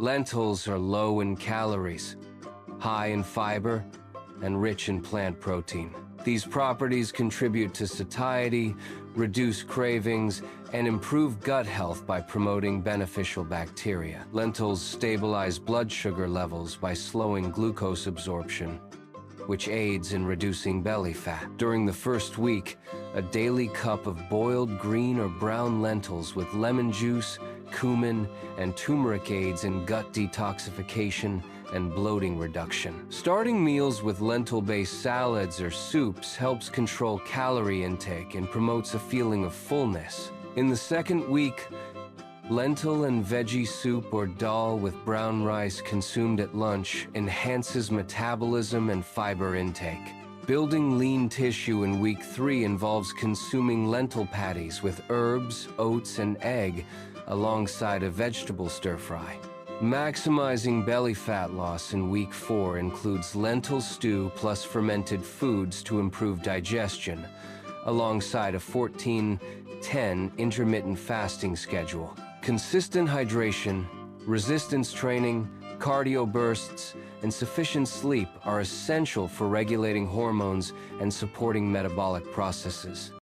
Lentils are low in calories, high in fiber, and rich in plant protein. These properties contribute to satiety, reduce cravings, and improve gut health by promoting beneficial bacteria. Lentils stabilize blood sugar levels by slowing glucose absorption, which aids in reducing belly fat. During the first week, a daily cup of boiled green or brown lentils with lemon juice, cumin, and turmeric aids in gut detoxification and bloating reduction. Starting meals with lentil-based salads or soups helps control calorie intake and promotes a feeling of fullness. In the second week, lentil and veggie soup or dal with brown rice consumed at lunch enhances metabolism and fiber intake. Building lean tissue in week 3 involves consuming lentil patties with herbs, oats, and egg alongside a vegetable stir-fry. Maximizing belly fat loss in week 4 includes lentil stew plus fermented foods to improve digestion, alongside a 14-10 intermittent fasting schedule. Consistent hydration, resistance training, cardio bursts, and sufficient sleep are essential for regulating hormones and supporting metabolic processes.